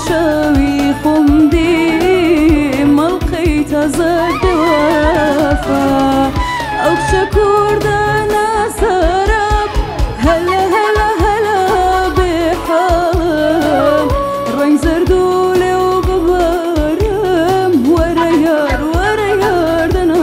شاوي قمدي ما لقيت زاد وفا أو شكور دانا سراب هلا هلا هلا بحال رين زردولي وببرم ورا يار دنا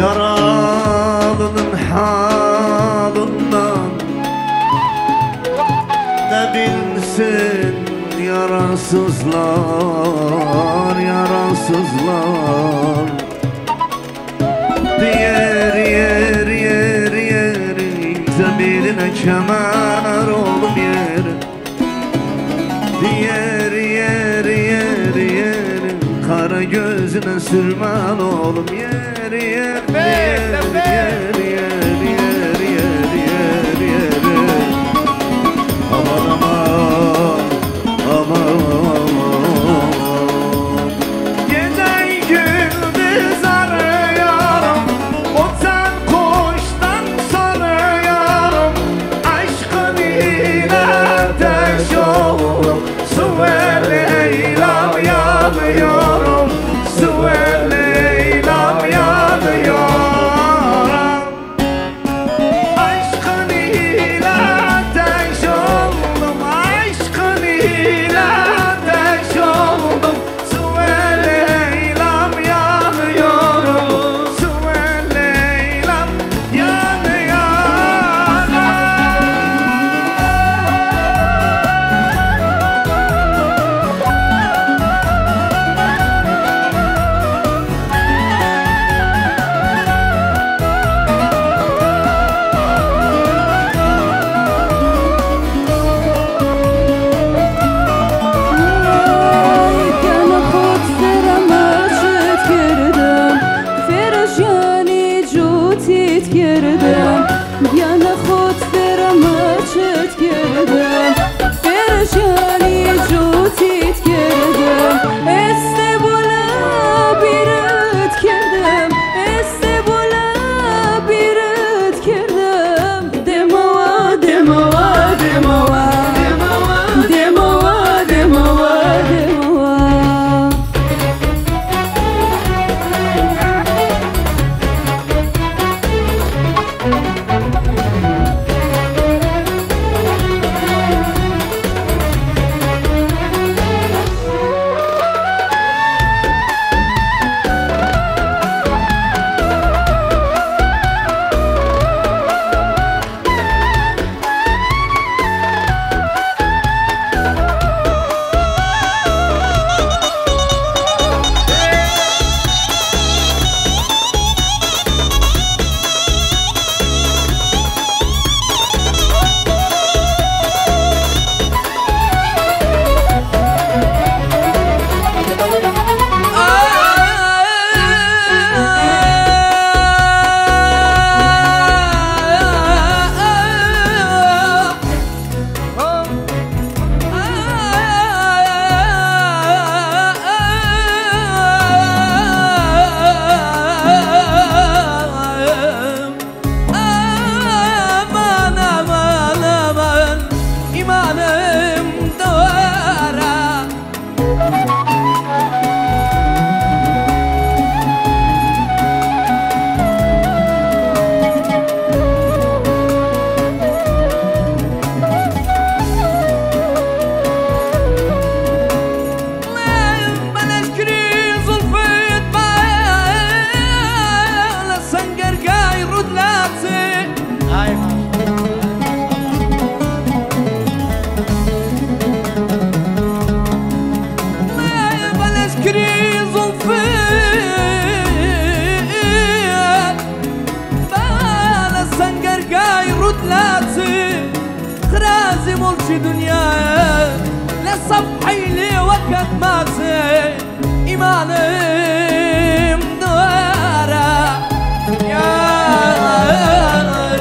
Yaralının halından ne bilsin yarasızlar, yarasızlar. Yer yer yer yer zemiline kemer oğlum yer. Yer yer yer yer kara gözüne sürmen oğlum yer yer yer yer yer yer yer yer. Aman aman aman. Gece gündüz arıyorum, o sen koştan sarıyorum. Aşkın ile ateş oldum, su ve Leyla'm yanıyorum, su ve Leyla'm yanıyorum. Aşkın ile ateş oldum, aşkın ile ateş oldum, su ve Leyla'm yanıyorum, su ve Leyla'm yanıyorum. كان خود فرما شد کردم فرشانی جوتیت کردم بیان خود فرما شد کردم فرشانی جوتیت کردم استبولا بیرت کردم استبولا بیرت کردم دموا دموا دموا دموا دموا دموا ملکی دنیا لصفحی لی وقت مازی ایمانم داره یار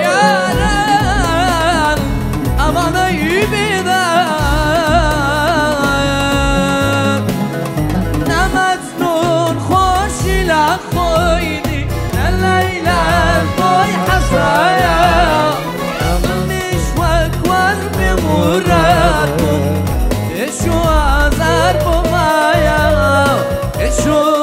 یاران امانه بیدار نمجنون خوشی لخویدی لیلا خوی حسایا مش وکوال بمراتون اشو آزار بمایا اشو